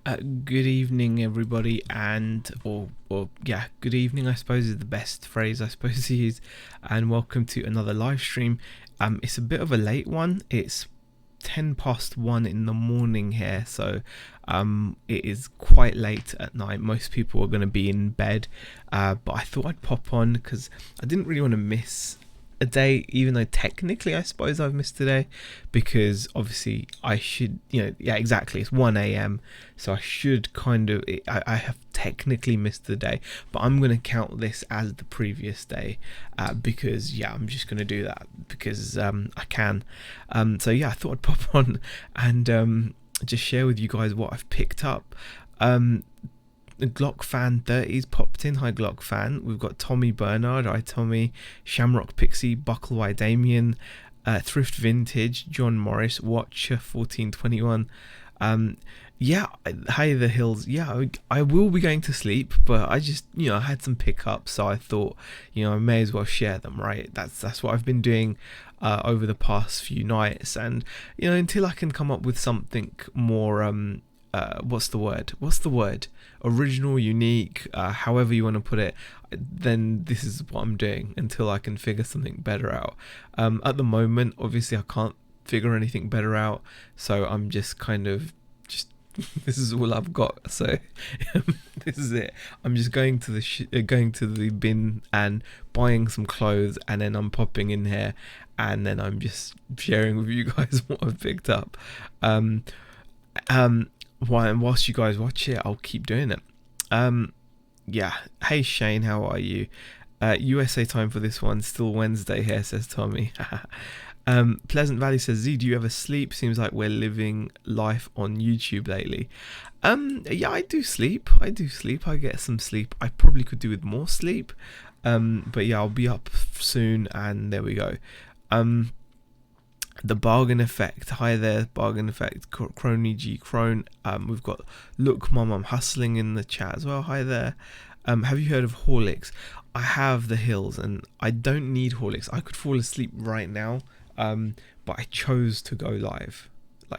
Good evening, everybody, or yeah, good evening. I suppose is the best phrase I suppose to use, and welcome to another live stream. It's a bit of a late one. It's 1:10 in the morning here, so it is quite late at night. Most people are going to be in bed, but I thought I'd pop on because I didn't really want to miss a day, even though technically I suppose I've missed a day, because obviously I should, yeah, exactly, it's 1 a.m, so I should I have technically missed the day, but I'm going to count this as the previous day, because yeah, I'm just going to do that because I can. So yeah, I thought I'd pop on and just share with you guys what I've picked up. The Glock Fan 30's popped in. Hi Glock Fan. We've got Tommy Bernard. Hi Tommy. Shamrock Pixie. Buckle by Damien. Thrift Vintage. John Morris. Watcher 1421. Yeah. Hi the Hills. Yeah, I will be going to sleep, but I just, I had some pickups, so I thought, I may as well share them, right? That's what I've been doing over the past few nights, and until I can come up with something more what's the word, original, unique, however you want to put it, then this is what I'm doing until I can figure something better out. At the moment, obviously I can't figure anything better out, so I'm just this is all I've got, so this is it. I'm just going to the bin and buying some clothes, and then I'm popping in here, and then I'm just sharing with you guys what I've picked up. Whilst you guys watch it, I'll keep doing it. Yeah. Hey Shane, how are you? USA time for this one. Still Wednesday here, says Tommy. Pleasant Valley says, Z, do you ever sleep? Seems like we're living life on YouTube lately. Yeah, I do sleep. I get some sleep. I probably could do with more sleep. But yeah, I'll be up soon, and there we go. The Bargain Effect. Hi there, Bargain Effect. Crony G Crone. We've got Look Mum, I'm Hustling in the chat as well. Hi there. Have you heard of Horlicks? I have the Hills, and I don't need Horlicks. I could fall asleep right now, but I chose to go live. I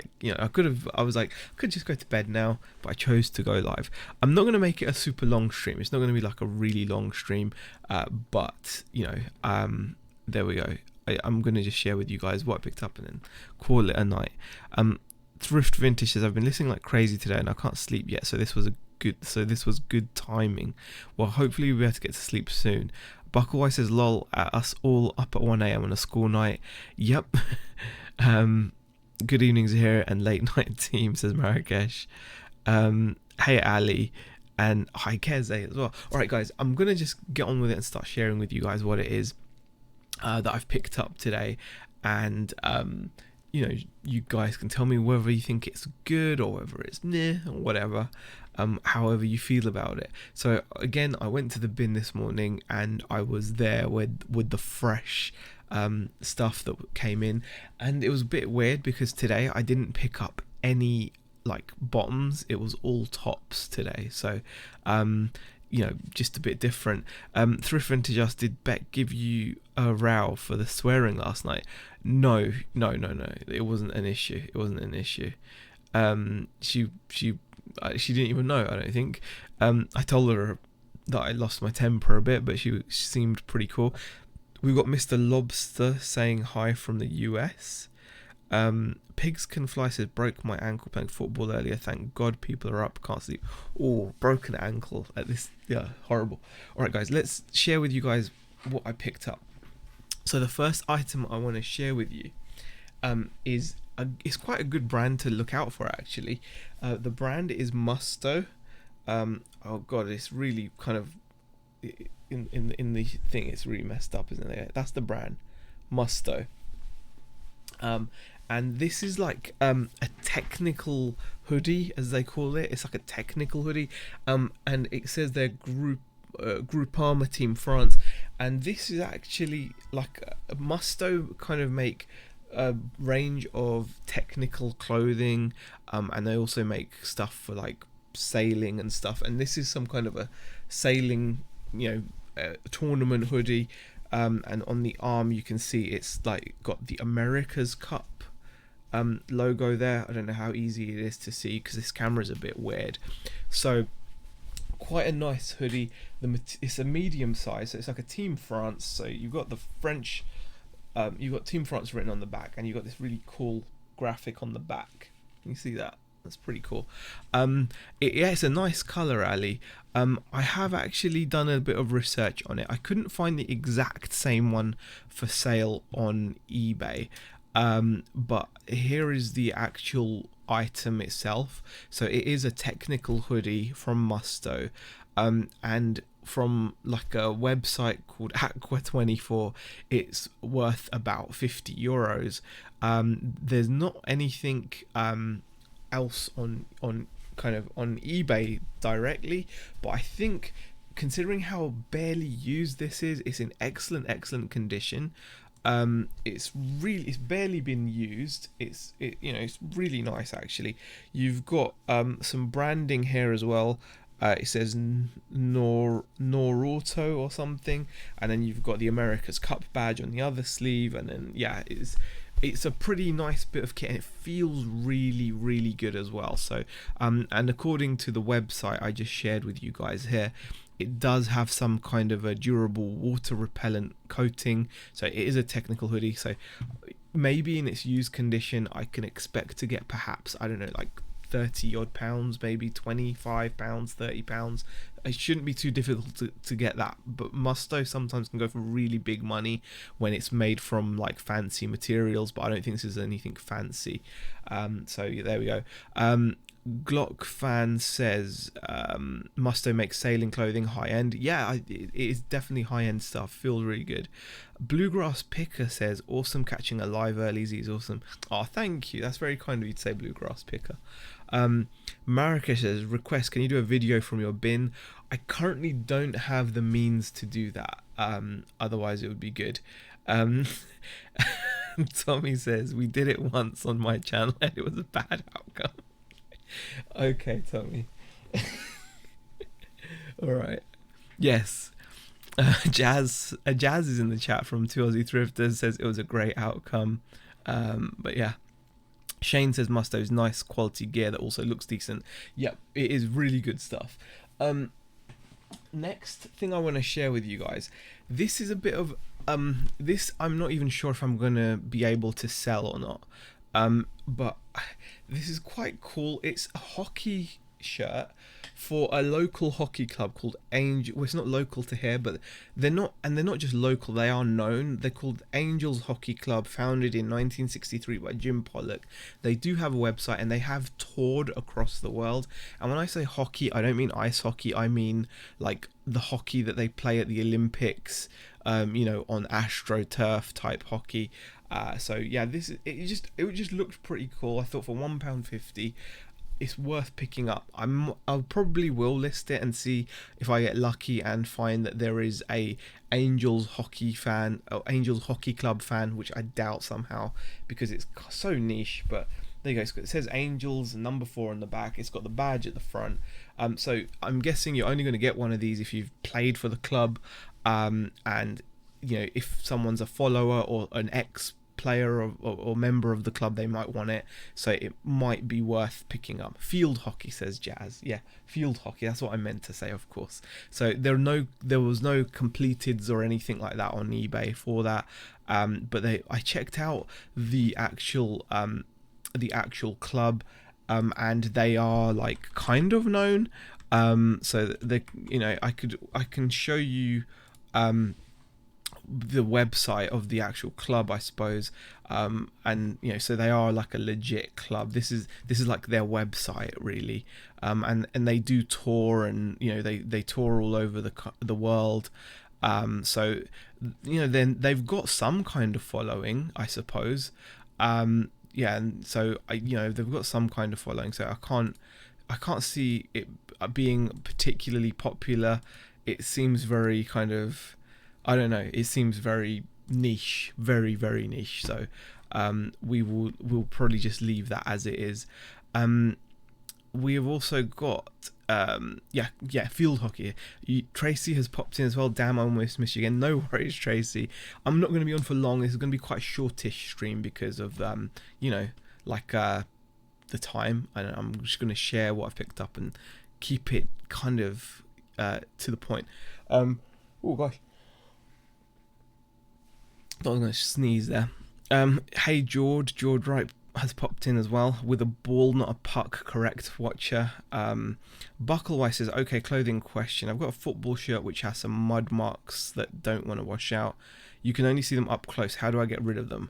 could just go to bed now, but I chose to go live. I'm not going to make it a super long stream. It's not going to be like a really long stream, but there we go. I'm going to just share with you guys what I picked up and then call it a night. Thrift Vintage says, I've been listening like crazy today and I can't sleep yet, so this was good timing. Well, hopefully we'll be able to get to sleep soon. Bucklewise says, lol, us all up at 1 a.m. on a school night. Yep. Good evenings here and late night team, says Marrakesh. Hey Ali, and hi Keze as well. Alright guys, I'm going to just get on with it and start sharing with you guys what it is that I've picked up today, and you guys can tell me whether you think it's good or whether it's meh or whatever, however you feel about it. So again, I went to the bin this morning and I was there with the fresh stuff that came in, and it was a bit weird because today I didn't pick up any like bottoms. It was all tops today, so just a bit different. Thrift Vintage asked, did Beck give you a row for the swearing last night? No, it wasn't an issue. She didn't even know, I don't think. I told her that I lost my temper a bit, but she seemed pretty cool. We've got Mr. Lobster saying hi from the US. Pigs Can Fly says, broke my ankle playing football earlier, thank God people are up, can't sleep. Oh, broken ankle at this, yeah, horrible. Alright guys, let's share with you guys what I picked up. So the first item I want to share with you it's quite a good brand to look out for actually. The brand is Musto. Oh god, it's really kind of in the thing, it's really messed up, isn't it? That's the brand, Musto. And this is like a technical hoodie, as they call it. It's like a technical hoodie, and it says they're Groupama Team France, and this is actually like Musto kind of make a range of technical clothing, and they also make stuff for like sailing and stuff, and this is some kind of a sailing tournament hoodie, and on the arm you can see it's like got the America's Cup logo there. I don't know how easy it is to see because this camera is a bit weird. So quite a nice hoodie. It's a medium size, so it's like a Team France. So you've got the French, you've got Team France written on the back, and you've got this really cool graphic on the back. Can you see that? That's pretty cool. Yeah, it's a nice color, Ali. I have actually done a bit of research on it. I couldn't find the exact same one for sale on eBay, but here is the actual item itself. So it is a technical hoodie from Musto, and from like a website called Aqua24, it's worth about €50. There's not anything else on kind of on eBay directly, but I think considering how barely used this is, it's in excellent condition. It's barely been used. It's really nice actually. You've got some branding here as well. It says Norauto or something, and then you've got the America's Cup badge on the other sleeve, and then yeah, it's a pretty nice bit of kit, and it feels really good as well. So and according to the website I just shared with you guys here, it does have some kind of a durable water repellent coating, so it is a technical hoodie. So maybe in its used condition I can expect to get perhaps, I don't know, like 30 odd pounds, maybe 25 pounds, 30 pounds. It shouldn't be too difficult to get that, but Musto sometimes can go for really big money when it's made from like fancy materials, but I don't think this is anything fancy. So yeah, there we go. Glock fan says Musto makes sailing clothing high end. Yeah, it is definitely high end stuff. Feels really good. Bluegrass Picker says awesome catching a live early. Is awesome. Oh, thank you. That's very kind of you to say, Bluegrass Picker. Marrakesh says request, can you do a video from your bin? I currently don't have the means to do that. Otherwise it would be good. Tommy says we did it once on my channel and it was a bad outcome. Okay, Tommy. All right. Yes. Jazz is in the chat from 2 Aussie Thrifters, says it was a great outcome. But yeah. Shane says Musto's nice quality gear that also looks decent. Yep, it is really good stuff. Next thing I want to share with you guys. This is a bit of this I'm not even sure if I'm gonna be able to sell or not. But this is quite cool. It's a hockey shirt for a local hockey club called Angel. Well, it's not local to here, but they're not just local, they are known. They're called Angels Hockey Club, founded in 1963 by Jim Pollock. They do have a website and they have toured across the world. And when I say hockey, I don't mean ice hockey, I mean like the hockey that they play at the Olympics, on AstroTurf type hockey. So yeah, it just looked pretty cool. I thought for £1.50 it's worth picking up. I'll probably will list it and see if I get lucky and find that there is a Angels Hockey Club fan, which I doubt somehow because it's so niche. But there you go. It says Angels number 4 on the back. It's got the badge at the front. So I'm guessing you're only going to get one of these if you've played for the club, and if someone's a follower or an ex-player or member of the club, they might want it, so it might be worth picking up. Field hockey, says Jazz. Yeah, field hockey, that's what I meant to say, of course. So there was no completeds or anything like that on eBay for that, but I checked out the actual club, and they are like kind of known, so I can show you the website of the actual club, I suppose, and so they are like a legit club. This is like their website really, and they do tour, and they tour all over the world, so then they've got some kind of following, I suppose. And so they've got some kind of following, so I can't see it being particularly popular. It seems very kind of, I don't know, it seems very niche, very niche. So we'll probably just leave that as it is. We have also got field hockey. Tracy has popped in as well. Damn, I almost missed you again. No worries, Tracy. I'm not going to be on for long. This is going to be quite a shortish stream because of like the time, and I'm just going to share what I've picked up and keep it kind of to the point. Oh gosh, I was going to sneeze there. Hey George Wright has popped in as well with a ball, not a puck. Correct, watcher. Bucklewise says, okay, clothing question. I've got a football shirt which has some mud marks that don't want to wash out. You can only see them up close. How do I get rid of them?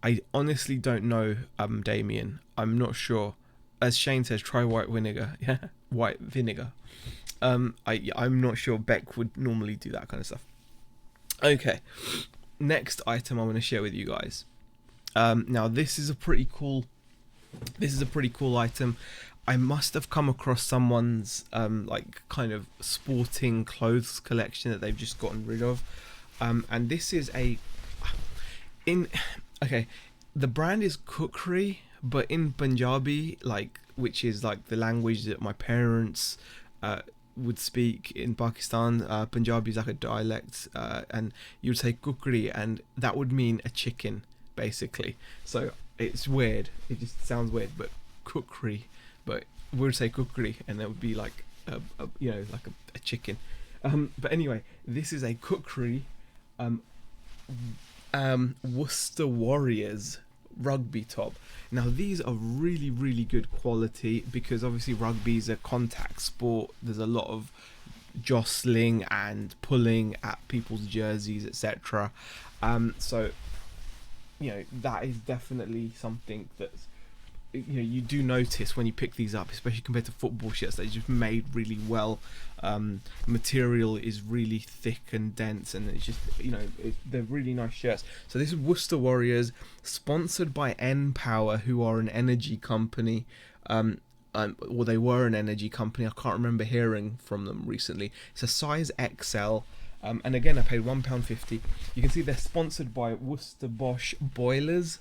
I honestly don't know, Damien. I'm not sure. As Shane says, try white vinegar. Yeah, white vinegar. I'm not sure. Beck would normally do that kind of stuff. Okay, next item I want to share with you guys. Now this is a pretty cool item. I must have come across someone's like kind of sporting clothes collection that they've just gotten rid of, and this is the brand is Kukri, but in Punjabi, like, which is like the language that my parents would speak in Pakistan. Punjabi is like a dialect, and you would say Kukri, and that would mean a chicken, basically. So it's weird, it just sounds weird, but Kukri, but we would say Kukri, and that would be like a chicken. But anyway, this is a Kukri Worcester Warriors rugby top. Now these are really, really good quality, because obviously rugby is a contact sport. There's a lot of jostling and pulling at people's jerseys, etc. So that is definitely something that's, you do notice when you pick these up, especially compared to football shirts, they're just made really well. Material is really thick and dense, and it's just, they're really nice shirts. So this is Worcester Warriors, sponsored by N Power, who are an energy company. Or they were an energy company. I can't remember hearing from them recently. It's a size XL. And again, I paid £1.50. You can see they're sponsored by Worcester Bosch boilers,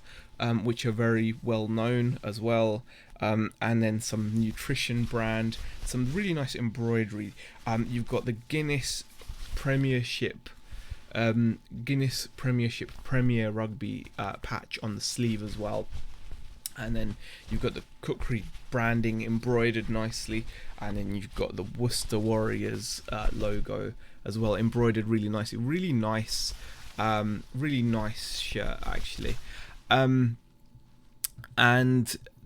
which are very well known as well. And then some nutrition brand, some really nice embroidery. You've got the Guinness Premiership Premier Rugby patch on the sleeve as well. And then you've got the Kukri branding embroidered nicely, and then you've got the Worcester Warriors logo as well, embroidered really nicely. Really nice shirt, actually. And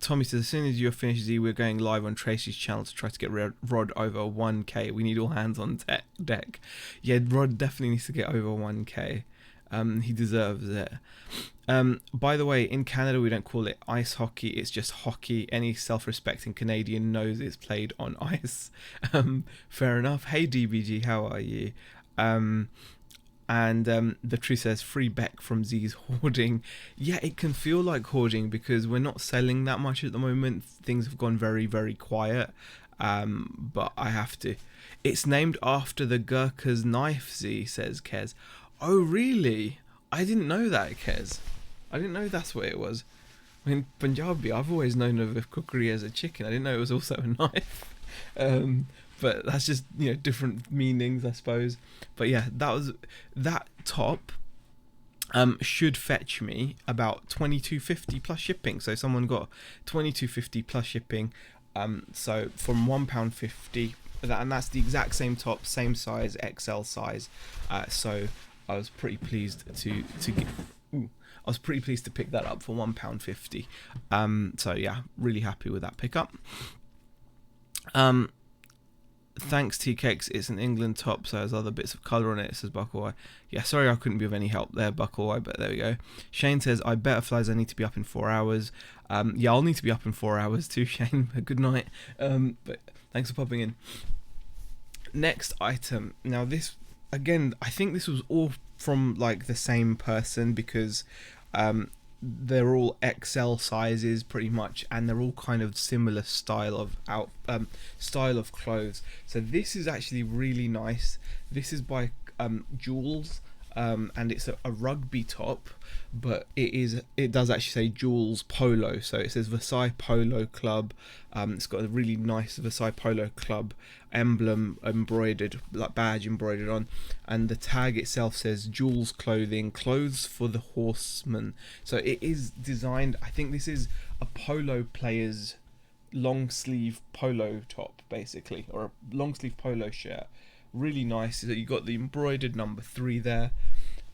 Tommy says, as soon as you're finished, Z, we're going live on Tracy's channel to try to get Rod over 1k. We need all hands on deck. Yeah, Rod definitely needs to get over 1k. He deserves it. By the way, in Canada we don't call it ice hockey, it's just hockey. Any self-respecting Canadian knows it's played on ice. Fair enough. Hey DBG, how are you? And the tree says, free Beck from Z's hoarding. Yeah, it can feel like hoarding because we're not selling that much at the moment. Things have gone very, very quiet. But I have to. It's named after the Gurkha's knife, Z, says Kez. Oh really? I didn't know that, Kez. I didn't know that's what it was. I mean, Punjabi, I've always known of Kukri as a chicken. I didn't know it was also a knife. But that's just, different meanings, I suppose. But yeah, that top should fetch me about $22.50 plus shipping. So someone got $22.50 plus shipping. So from £1.50, and that's the exact same top, same size, XL size. So I was pretty pleased to get. I was pretty pleased to pick that up for £1.50. So yeah, really happy with that pickup. Thanks T-Cakes, it's an England top, so there's other bits of colour on it, says Buckleway. Yeah, sorry I couldn't be of any help there, Buckleway, but there we go. Shane says, I better flies, I need to be up in 4 hours. Yeah, I'll need to be up in 4 hours too, Shane. Good night. But thanks for popping in. Next item. Now this, again, I think this was all from like the same person, because they're all XL sizes pretty much, and they're all kind of similar style of clothes. So this is actually really nice. This is by Jules. and it's a rugby top, but it does actually say Jules Polo, so it says Versailles Polo Club. It's got a really nice Versailles Polo Club emblem embroidered, like badge embroidered on, and the tag itself says Jules Clothing, clothes for the horseman. So it is designed, I think this is a polo player's long sleeve polo top, basically, or a long sleeve polo shirt. Really nice. So you got the embroidered number 3 there.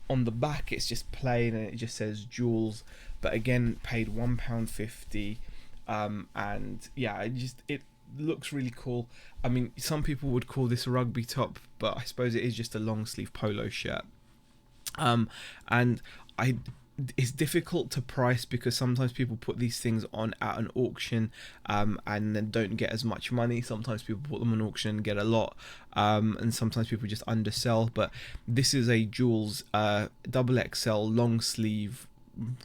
On the back it's just plain and it just says Jules, but again paid £1.50. And yeah, it looks really cool. I mean, some people would call this a rugby top, but I suppose it is just a long sleeve polo shirt. And it's difficult to price because sometimes people put these things on at an auction, and then don't get as much money. Sometimes people put them on auction and get a lot, and sometimes people just undersell. But this is a Jules double XL long sleeve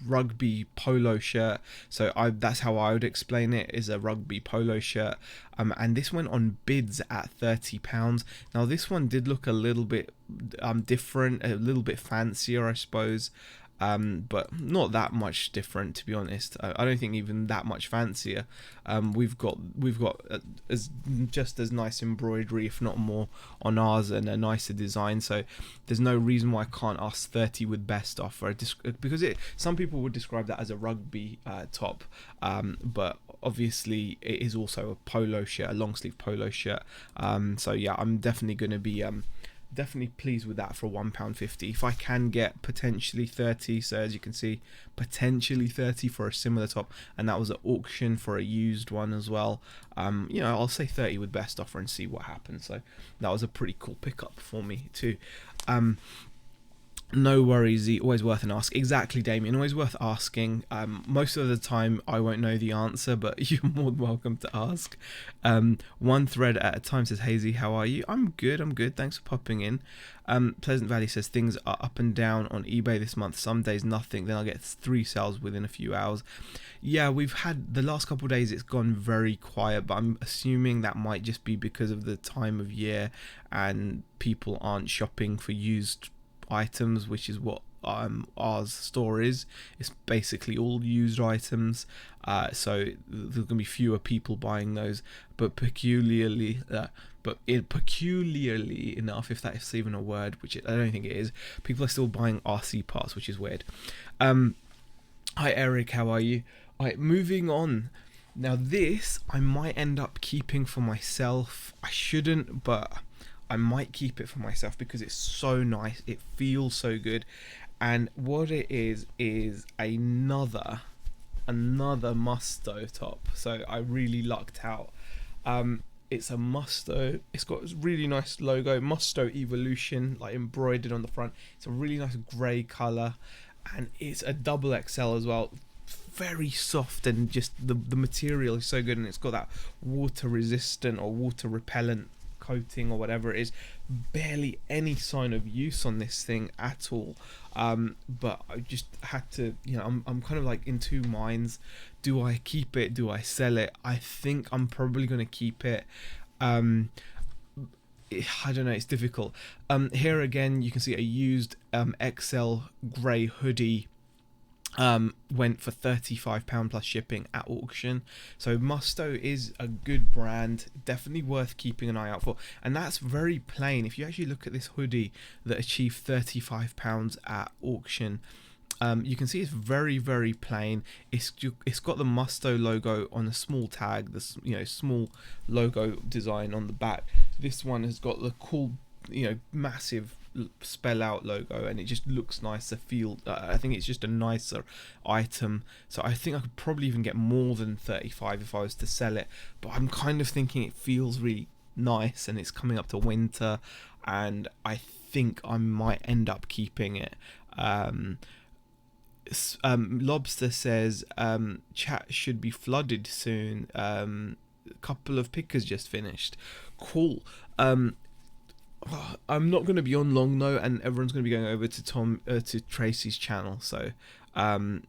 rugby polo shirt, so that's how I would explain it, is a rugby polo shirt. And this went on bids at £30. Now this one did look a little bit different, a little bit fancier, I suppose. But not that much different, to be honest. I don't think even that much fancier. We've got as just as nice embroidery, if not more, on ours, and a nicer design. So there's no reason why I can't ask 30 with best offer, because some people would describe that as a rugby top, but obviously it is also a polo shirt, a long sleeve polo shirt. So yeah, I'm definitely going to be definitely pleased with that for £1.50. If I can get potentially 30, so as you can see, potentially 30 for a similar top, and that was at auction for a used one as well. I'll say 30 with best offer and see what happens. So that was a pretty cool pickup for me too. No worries, always worth an ask. Exactly, Damien, always worth asking. Most of the time I won't know the answer, but you're more than welcome to ask. One thread at a time says, Hazy, how are you? I'm good, thanks for popping in. Pleasant Valley says, things are up and down on eBay this month. Some days nothing, then I'll get 3 sales within a few hours. Yeah, we've had the last couple of days, it's gone very quiet, but I'm assuming that might just be because of the time of year and people aren't shopping for used items, which is what our store is. It's basically all used items, so there's gonna be fewer people buying those. But peculiarly enough, if that is even a word, which I don't think it is, people are still buying RC parts, which is weird. Hi Eric, how are you? Alright, moving on. Now this I might end up keeping for myself. I shouldn't, but I might keep it for myself because it's so nice, it feels so good. And what it is another Musto top. So I really lucked out. It's a Musto, it's got a really nice logo, Musto Evolution, like embroidered on the front. It's a really nice grey colour, and it's a double XL as well. Very soft, and just the material is so good, and it's got that water resistant or water repellent coating or whatever it is. Barely any sign of use on this thing at all, but I just had to, I'm kind of like in two minds. Do I keep it? Do I sell it? I think I'm probably going to keep it. I don't know, it's difficult. Here again you can see a used XL grey hoodie went for £35 plus shipping at auction. So Musto is a good brand, definitely worth keeping an eye out for. And that's very plain. If you actually look at this hoodie that achieved £35 at auction, you can see it's very, very plain. It's got the Musto logo on a small tag, this small logo design on the back. This one has got the cool, massive spell out logo, and it just looks nicer. I think it's just a nicer item, so I think I could probably even get more than 35 if I was to sell it. But I'm kind of thinking it feels really nice, and it's coming up to winter, and I think I might end up keeping it. Lobster says chat should be flooded soon. A couple of pickers just finished. Cool. I'm not going to be on long though, and everyone's going to be going over to Tracy's channel. So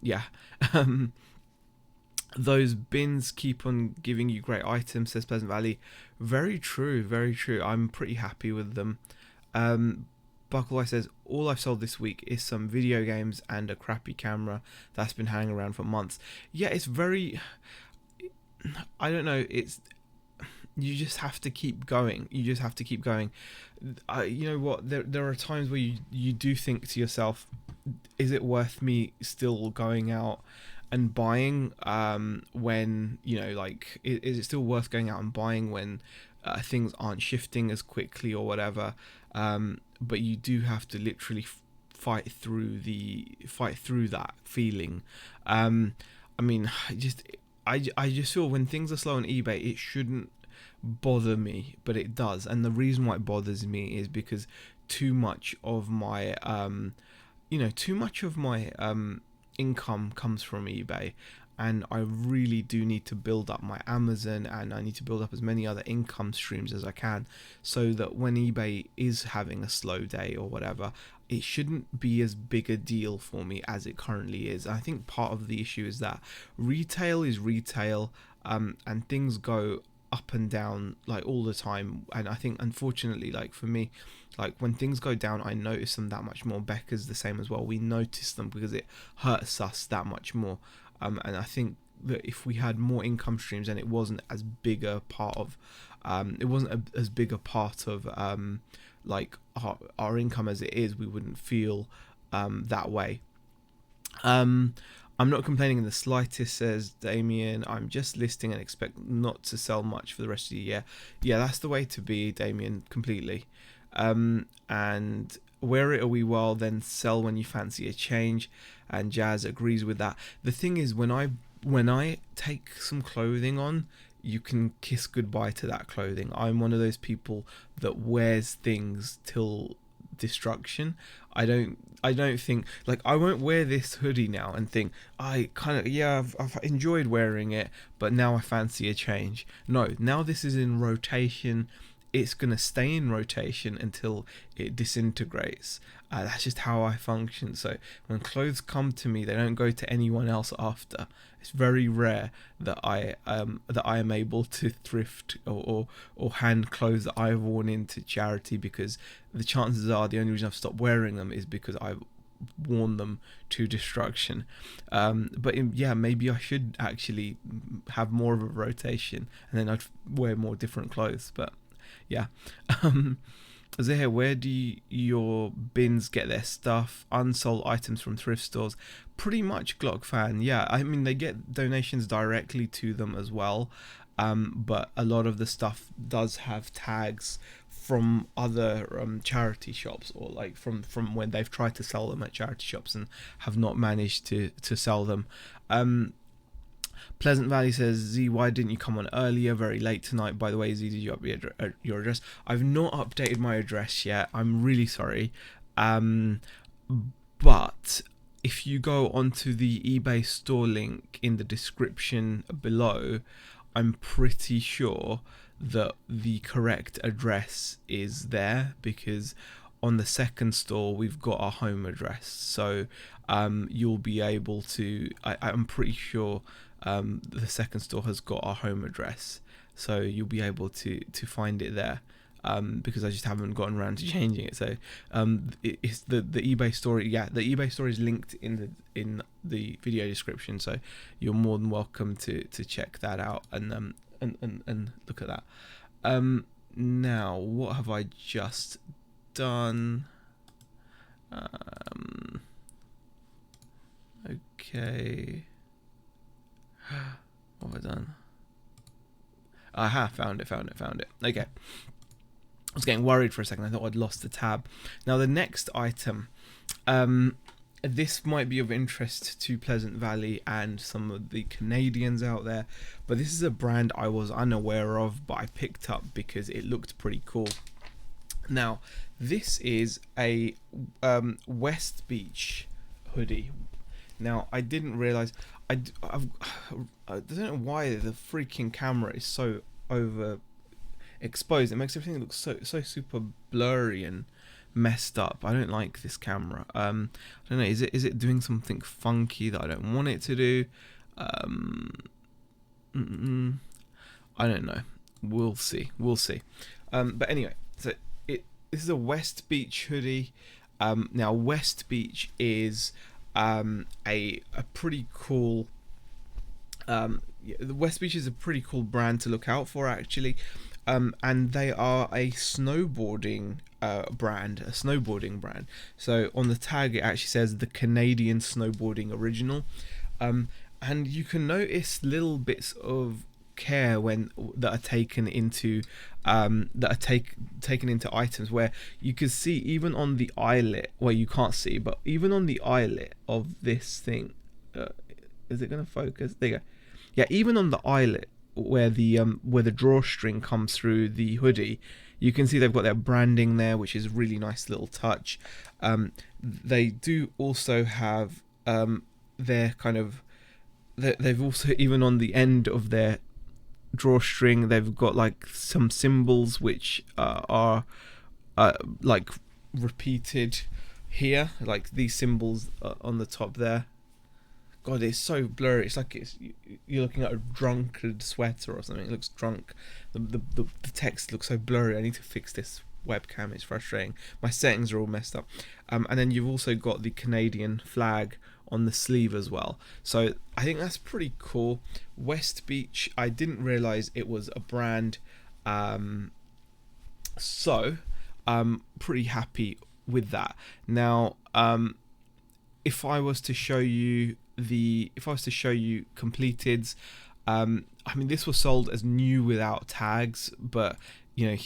yeah. Those bins keep on giving you great items, says Pleasant Valley. Very true, very true. I'm pretty happy with them. Buckleye says, all I've sold this week is some video games and a crappy camera that's been hanging around for months. Yeah, it's very, I don't know, it's, you just have to keep going. You just have to keep going. You know what, there are times where you do think to yourself, is it worth me still going out and buying when, you know, like, is it still worth going out and buying when things aren't shifting as quickly or whatever? But you do have to literally fight through that feeling. I mean, I just feel when things are slow on eBay, it shouldn't bother me, but it does. And the reason why it bothers me is because too much of my income comes from eBay, and I really do need to build up my Amazon, and I need to build up as many other income streams as I can, so that when eBay is having a slow day or whatever, it shouldn't be as big a deal for me as it currently is. I think part of the issue is that retail is retail, and things go up and down like all the time. And I think, unfortunately, like for me, like when things go down, I notice them that much more. Becca's the same as well. We notice them because it hurts us that much more. And I think that if we had more income streams and it wasn't as big a part of like our income as it is, we wouldn't feel that way. I'm not complaining in the slightest, says Damien. I'm just listing and expect not to sell much for the rest of the year. Yeah, that's the way to be, Damien, completely. And wear it a wee while, then sell when you fancy a change. And Jazz agrees with that. The thing is, when I take some clothing on, you can kiss goodbye to that clothing. I'm one of those people that wears things till destruction. I don't think, like, I won't wear this hoodie now and think I've enjoyed wearing it, but now I fancy a change. No, now this is in rotation. It's gonna stay in rotation until it disintegrates. That's just how I function. So when clothes come to me, they don't go to anyone else after. It's very rare that I am able to thrift or hand clothes that I've worn into charity, because the chances are the only reason I've stopped wearing them is because I've worn them to destruction. Maybe I should actually have more of a rotation, and then I'd wear more different clothes. But yeah. Zahir, where do your bins get their stuff? Unsold items from thrift stores? Pretty much Glock fan. Yeah, I mean, they get donations directly to them as well, but a lot of the stuff does have tags from other charity shops, or like from when they've tried to sell them at charity shops and have not managed to sell them. Pleasant Valley says, Z, why didn't you come on earlier? Very late tonight. By the way, Z, did you update your address? I've not updated my address yet. I'm really sorry. But if you go onto the eBay store link in the description below, I'm pretty sure that the correct address is there, because on the second store we've got our home address. So you'll be able to, I'm pretty sure the second store has got our home address, so you'll be able to find it there, because I just haven't gotten around to changing it. So it's the eBay store. Yeah, the eBay store is linked in the video description, so you're more than welcome to check that out and look at that. Now, what have I just done? Okay. What have I done? Aha, found it. Okay. I was getting worried for a second. I thought I'd lost the tab. Now, the next item, this might be of interest to Pleasant Valley and some of the Canadians out there, but this is a brand I was unaware of, but I picked up because it looked pretty cool. Now, this is a West Beach hoodie. Now, I didn't realize, I don't know why the freaking camera is so overexposed. It makes everything look so super blurry and messed up. I don't like this camera. I don't know, is it doing something funky that I don't want it to do? I don't know. We'll see. But anyway, so this is a West Beach hoodie. Now West Beach is a pretty cool. The West Beach is a pretty cool brand to look out for, actually, and they are a snowboarding brand. So on the tag it actually says the Canadian Snowboarding Original, and you can notice little bits of care that are taken into items, where you can see even on the eyelet, well, you can't see, but even on the eyelet of this thing, is it going to focus? There you go. Yeah, even on the eyelet where the drawstring comes through the hoodie, you can see they've got their branding there, which is a really nice little touch. They do also have their kind of, they've also, even on the end of their drawstring, they've got like some symbols which are like repeated here, like these symbols on the top there. God, it's so blurry. It's like you're looking at a drunkard sweater or something. It looks drunk. The text looks so blurry. I need to fix this webcam. It's frustrating. My settings are all messed up. And then you've also got the Canadian flag on the sleeve as well. So I think that's pretty cool. West Beach, I didn't realise it was a brand. So I'm pretty happy with that. Now, if I was to show you completeds, I mean, this was sold as new without tags, but you know,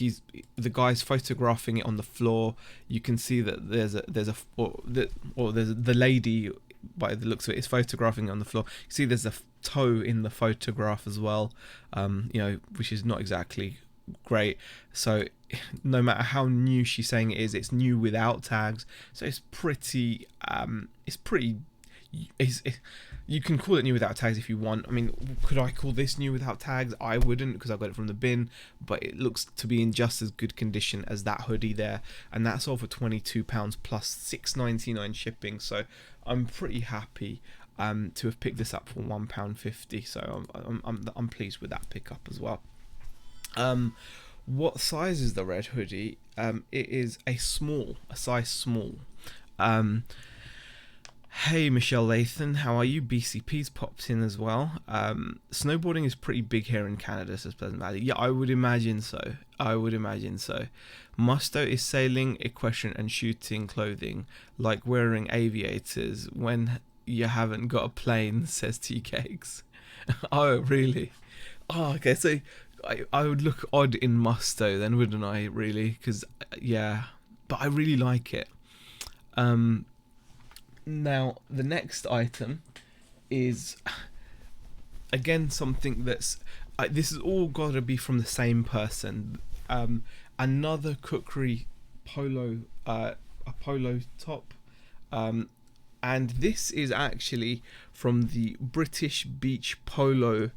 the guy's photographing it on the floor. You can see that the lady, by the looks of it, is photographing it on the floor. You see there's a toe in the photograph as well, you know, which is not exactly great. So no matter how new she's saying it is, it's new without tags. So it's pretty you can call it new without tags if you want. I mean, could I call this new without tags? I wouldn't, because I got it from the bin, but it looks to be in just as good condition as that hoodie there, and that's all for £22 plus £6.99 shipping. So I'm pretty happy to have picked this up for £1.50. So I'm pleased with that pickup as well. What size is the red hoodie? It is a size small. Hey Michelle Lathan, how are you? BCP's popped in as well. Snowboarding is pretty big here in Canada, says Pleasant Valley. Yeah, I would imagine so. Musto is sailing, equestrian and shooting clothing, like wearing aviators when you haven't got a plane, says Tea Cakes. Oh, really? Oh, okay, so I would look odd in Musto then, wouldn't I, really? Because, yeah, but I really like it. Now, the next item is, again, something that's... this has all got to be from the same person. Another cookery polo, a polo top. And this is actually from the British Beach Polo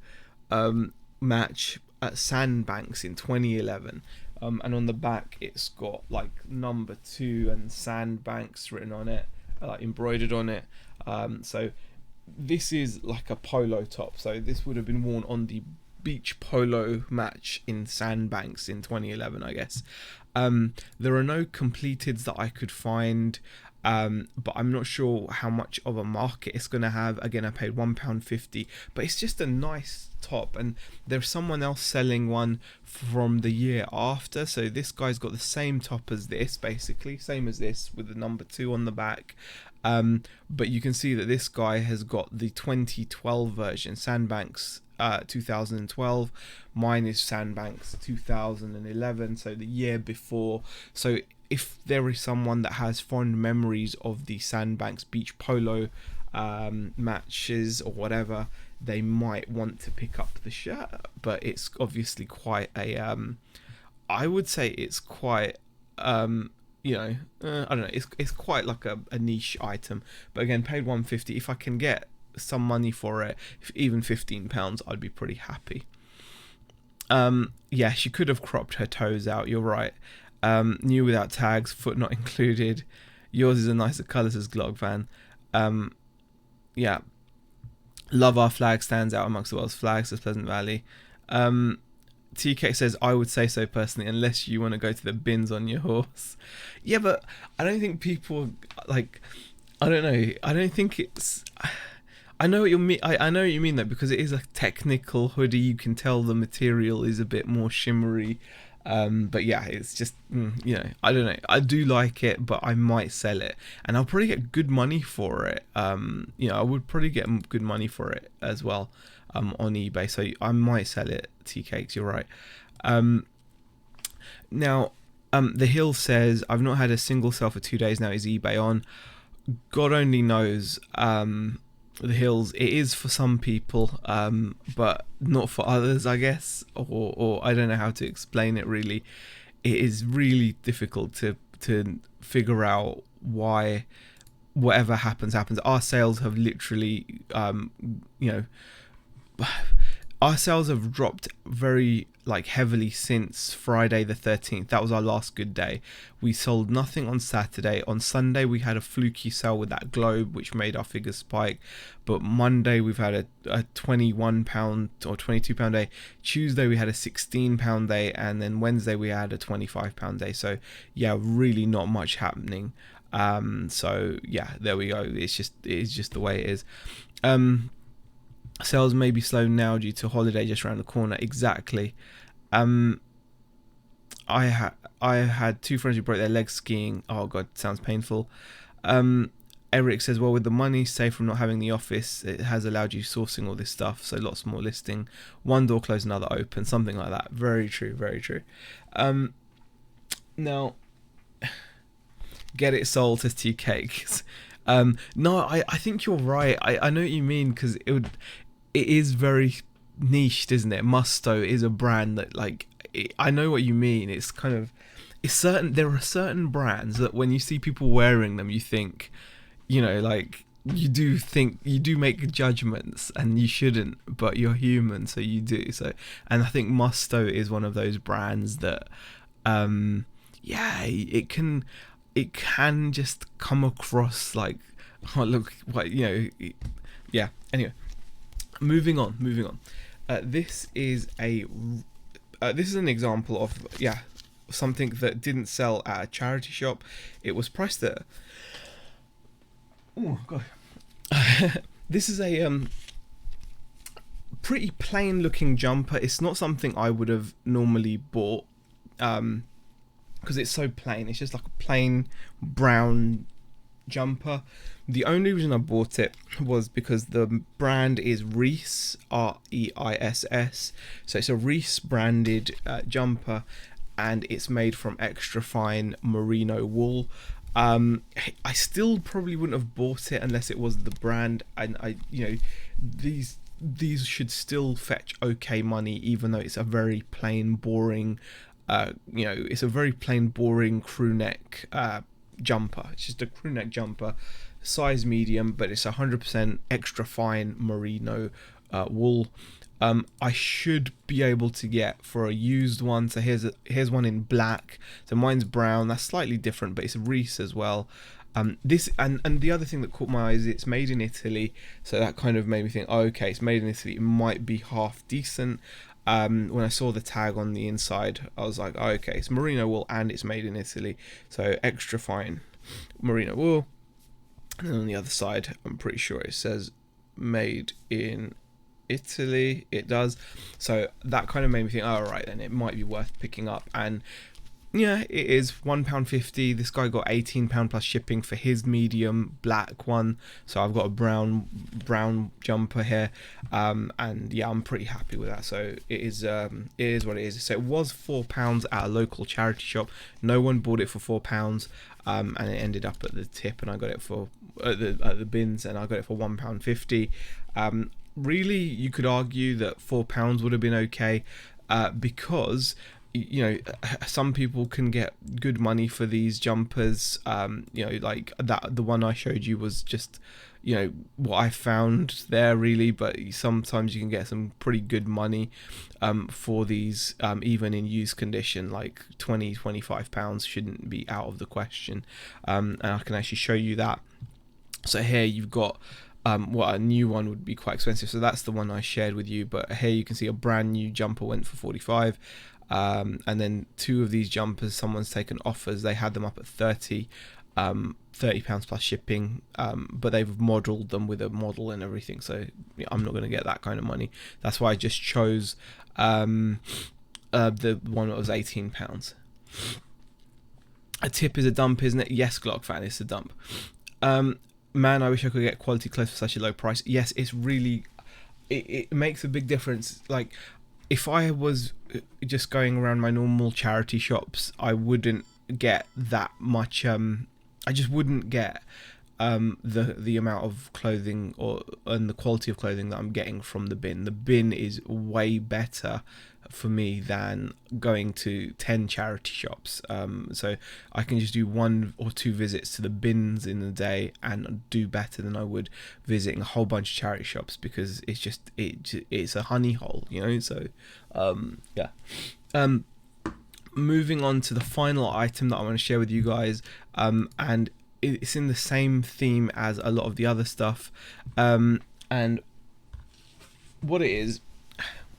match at Sandbanks in 2011. And on the back, it's got like number 2 and Sandbanks written on it. Embroidered on it. So this is like a polo top, so this would have been worn on the beach polo match in Sandbanks in 2011, I guess. There are no completeds that I could find, but I'm not sure how much of a market it's going to have. Again, I paid £1.50, but it's just a nice top, and there's someone else selling one from the year after, so this guy's got the same top as this, basically same as this, with the number 2 on the back, but you can see that this guy has got the 2012 version, Sandbanks 2012. Mine is Sandbanks 2011, so the year before. So if there is someone that has fond memories of the Sandbanks beach polo matches or whatever, they might want to pick up the shirt. But it's obviously quite a I would say it's quite I don't know, it's quite like a niche item. But again, paid £1.50. If I can get some money for it, even £15, I'd be pretty happy. Yeah, she could have cropped her toes out, you're right. New without tags, foot not included. Yours is a nicer colour, says Glogvan. Yeah, love our flag, stands out amongst the world's flags, says Pleasant Valley. TK says, I would say so personally, unless you want to go to the bins on your horse. Yeah, but I don't think people, like, I don't know. I don't think it's... I know what you mean. I know what you mean, though, because it is a technical hoodie. You can tell the material is a bit more shimmery. But yeah, it's just, I don't know. I do like it, but I might sell it. And I'll probably get good money for it. I would probably get good money for it as well on eBay. So I might sell it, T-Cakes, you're right. Now, The Hill says, I've not had a single sale for 2 days now. Is eBay on? God only knows. The Hills, it is for some people, but not for others, I guess, or I don't know how to explain it. Really, it is really difficult to figure out why whatever happens. Our sales have literally, our sales have dropped very heavily since Friday the 13th. That was our last good day. We sold nothing on Saturday. On Sunday we had a fluky sale with that globe, which made our figures spike. But Monday we've had a £21 or £22 day. Tuesday we had a £16 day, and then Wednesday we had a £25 day. So yeah, really not much happening. So yeah, there we go. It is just the way it is. Sales may be slow now due to holiday just around the corner. Exactly. I had two friends who broke their legs skiing. Oh god, sounds painful. Eric says, well, with the money saved from not having the office, it has allowed you sourcing all this stuff, so lots more listing. One door closed, another open, something like that. Very true, very true. Now, get it sold, says Tea Cakes. No, I think you're right. I know what you mean, because it is very niched, isn't it? Musto is a brand that, I know what you mean. It's kind of, there are certain brands that when you see people wearing them, you think, you do make judgments, and you shouldn't, but you're human, so you do. So, and I think Musto is one of those brands that, it can just come across like, oh look, yeah. Anyway, moving on. This is an example of something that didn't sell at a charity shop. It was priced at. Oh god. This is a pretty plain looking jumper. It's not something I would have normally bought because it's so plain. It's just like a plain brown jumper. The only reason I bought it was because the brand is Reese, R-E-I-S-S. So it's a Reese branded jumper, and it's made from extra fine merino wool. I still probably wouldn't have bought it unless it was the brand, and these should still fetch okay money, even though it's a very plain, boring, it's a very plain, boring crew neck jumper. It's just a crew neck jumper, size medium, but it's 100% extra fine merino wool. I should be able to get for a used one. So here's one in black. So mine's brown. That's slightly different, but it's a Reese as well. This and the other thing that caught my eye is it's made in Italy. So that kind of made me think, oh, okay, it's made in Italy. It might be half decent. When I saw the tag on the inside, I was like, oh, okay, it's merino wool and it's made in Italy. So extra fine merino wool. And then on the other side, I'm pretty sure it says made in Italy. It does. So that kind of made me think, oh, right, then it might be worth picking up. And yeah, it is £1.50. This guy got £18 plus shipping for his medium black one. So I've got a brown jumper here, and yeah, I'm pretty happy with that. So it is what it is. So it was £4 at a local charity shop. No one bought it for £4, and it ended up at the tip, and I got it for at the bins, and I got it for £1.50. Really, you could argue that £4 would have been okay, because some people can get good money for these jumpers. Like that, the one I showed you was just what I found there, really, but sometimes you can get some pretty good money for these, even in used condition. Like £25 shouldn't be out of the question, and I can actually show you that. So here you've got a new one would be quite expensive, so that's the one I shared with you. But here you can see a brand new jumper went for 45, and then two of these jumpers someone's taken offers. They had them up at 30, £30 plus shipping, but they've modeled them with a model and everything, so I'm not going to get that kind of money. That's why I just chose the one that was £18. A tip is a dump, isn't it? Yes, Glock fan, it's a dump. Man, I wish I could get quality clothes for such a low price. Yes, it's really, it makes a big difference. Like, if I was just going around my normal charity shops, I wouldn't get that much. I just wouldn't get the amount of clothing and the quality of clothing that I'm getting from the bin. The bin is way better for me than going to 10 charity shops. So I can just do 1 or 2 visits to the bins in a day and do better than I would visiting a whole bunch of charity shops, because it's a honey hole, you know. So yeah. Moving on to the final item that I want to share with you guys, and it's in the same theme as a lot of the other stuff, and what it is,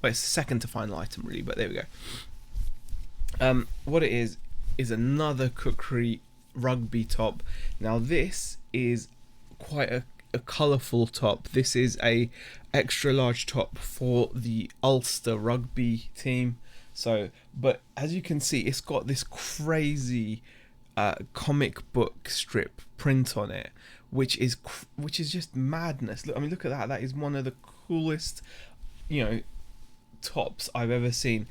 well, it's the second to final item really, but there we go. What it is another cookery rugby top. Now this is quite a colourful top. This is a extra large top for the Ulster rugby team. So, but as you can see, it's got this crazy comic book strip print on it, which is just madness. Look, I mean, look at that. That is one of the coolest, tops I've ever seen.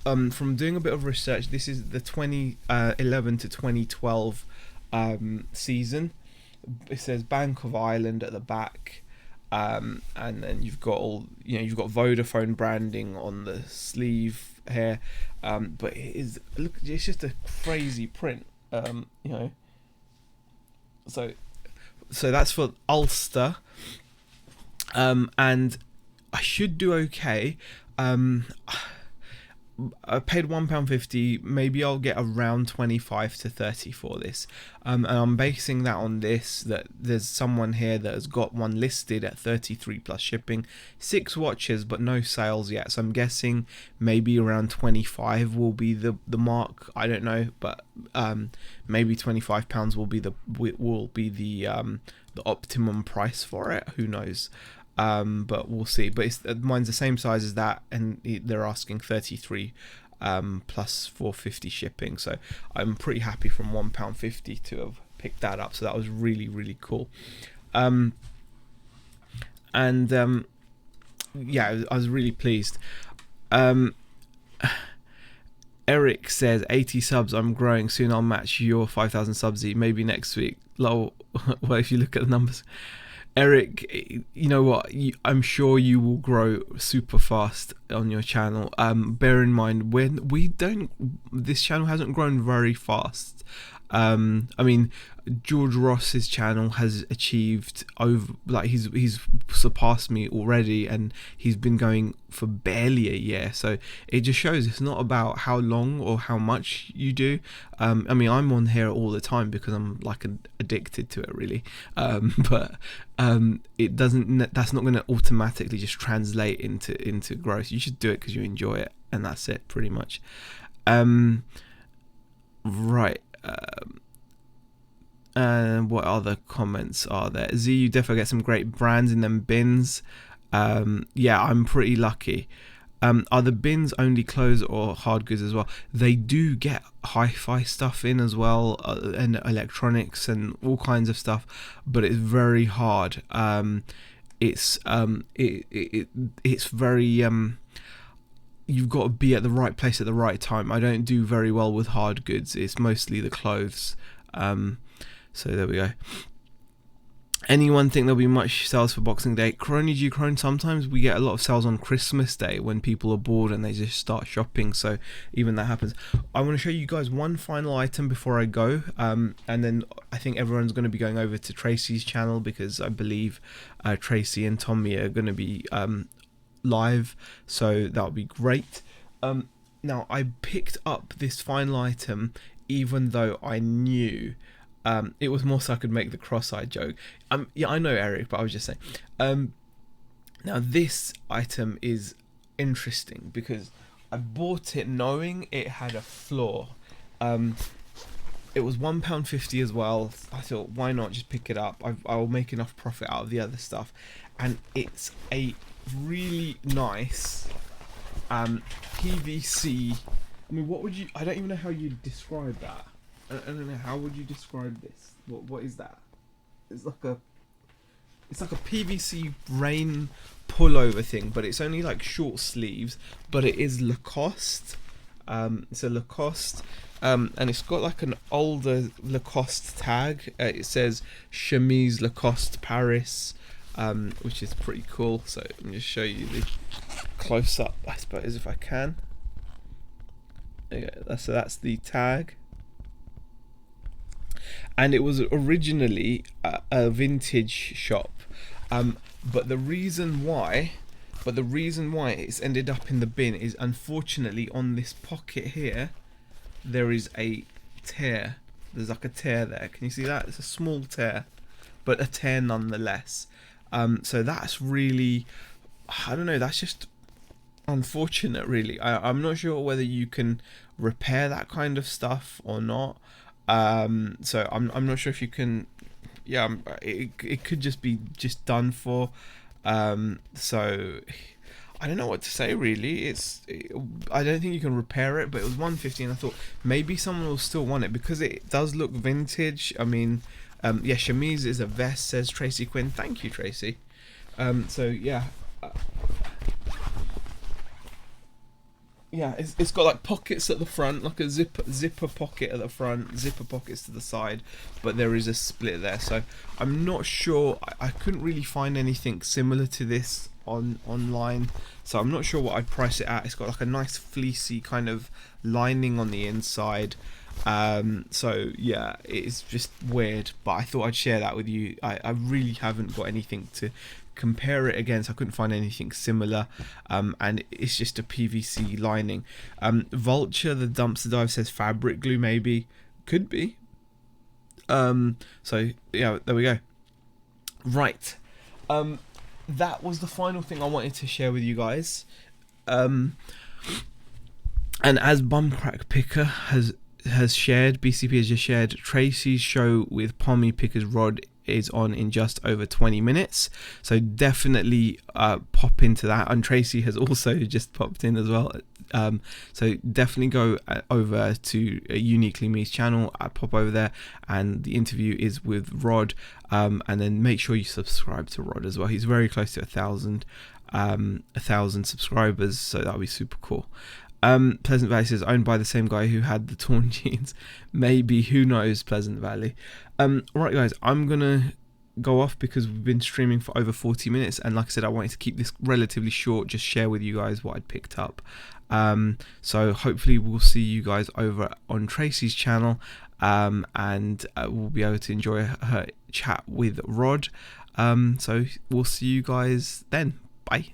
From doing a bit of research, this is the 2011 to 2012 season. It says Bank of Ireland at the back. And then you've got you've got Vodafone branding on the sleeve here, but it's just a crazy print, so that's for Ulster, and I should do okay. I paid £1.50. Maybe I'll get around 25 to 30 for this, and I'm basing that on that there's someone here that has got one listed at 33 plus shipping, 6 watches but no sales yet, so I'm guessing maybe around 25 will be the mark. I don't know, but maybe £25 will be the optimum price for it. Who knows? But we'll see. But mine's the same size as that, and they're asking 33 plus £4.50 shipping. So I'm pretty happy from £1.50 to have picked that up. So that was really, really cool. Yeah, I was really pleased. Eric says 80 subs. I'm growing. Soon I'll match your 5,000 subs. Maybe next week. Lol. Well, if you look at the numbers. Eric, you know what? I'm sure you will grow super fast on your channel. Bear in mind, this channel hasn't grown very fast. I mean, George Ross's channel has achieved he's surpassed me already, and he's been going for barely a year. So it just shows it's not about how long or how much you do. I mean, I'm on here all the time because I'm addicted to it, really. But it doesn't. That's not going to automatically just translate into growth. You should do it because you enjoy it, and that's it, pretty much. Right. And what other comments are there? Z, you definitely get some great brands in them bins. Yeah, I'm pretty lucky. Are the bins only clothes or hard goods as well? They do get hi-fi stuff in as well, and electronics and all kinds of stuff, but it's very hard. It's very you've got to be at the right place at the right time. I don't do very well with hard goods. It's mostly the clothes. So there we go. Anyone think there'll be much sales for Boxing Day? Crone, sometimes we get a lot of sales on Christmas Day when people are bored and they just start shopping, so even that happens. I want to show you guys one final item before I go, and then I think everyone's going to be going over to Tracy's channel, because I believe Tracy and Tommy are going to be live, so that'll be great. Now, I picked up this final item even though I knew It was more so I could make the cross-eyed joke. Yeah, I know, Eric, but I was just saying. Now this item is interesting because I bought it knowing it had a flaw. It was £1.50 as well. I thought, why not just pick it up? I'll make enough profit out of the other stuff, and it's a really nice PVC. I mean, what would you? I don't even know how you'd describe that. I don't know, how would you describe this? What is that? It's like a PVC rain pullover thing, but it's only like short sleeves. But it is Lacoste. It's a Lacoste, and it's got like an older Lacoste tag. It says Chemise Lacoste Paris, which is pretty cool. So let me just show you the close up, I suppose, if I can. Yeah, so that's the tag. And it was originally a vintage shop, but the reason why it's ended up in the bin is, unfortunately, on this pocket here there is a tear. There's like a tear there. Can you see that? It's a small tear, but a tear nonetheless. So that's really, I don't know, that's just unfortunate, really. I'm not sure whether you can repair that kind of stuff or not. So I'm not sure if you can. Yeah, it could just be done for. So I don't know what to say, really. I don't think you can repair it, but it was £1.50, and I thought maybe someone will still want it because it does look vintage. I mean, yeah, chemise is a vest, says Tracy Quinn. Thank you, Tracy. So yeah. Yeah, it's got like pockets at the front, like a zipper pocket at the front, zipper pockets to the side, but there is a split there. So I'm not sure. I couldn't really find anything similar to this online, so I'm not sure what I'd price it at. It's got like a nice fleecy kind of lining on the inside. So yeah, it's just weird, but I thought I'd share that with you. I really haven't got anything to compare it against. I couldn't find anything similar, and it's just a PVC lining. Vulture, the dumpster dive, says fabric glue. Maybe, could be. So yeah, there we go. Right, that was the final thing I wanted to share with you guys. And as Bumcrack Picker has shared, BCP has just shared, Tracy's show with Pommy Picker's Rod is on in just over 20 minutes, so definitely pop into that. And Tracy has also just popped in as well, so definitely go over to Uniquely Me's channel, pop over there, and the interview is with Rod, and then make sure you subscribe to Rod as well. He's very close to 1,000 subscribers, so that'll be super cool. Pleasant Valley says, owned by the same guy who had the torn jeans. Maybe, who knows, Pleasant Valley. Right guys, I'm gonna go off because we've been streaming for over 40 minutes, and like I said, I wanted to keep this relatively short, just share with you guys what I'd picked up. So hopefully we'll see you guys over on Tracy's channel, and we'll be able to enjoy her chat with Rod. So we'll see you guys then. Bye.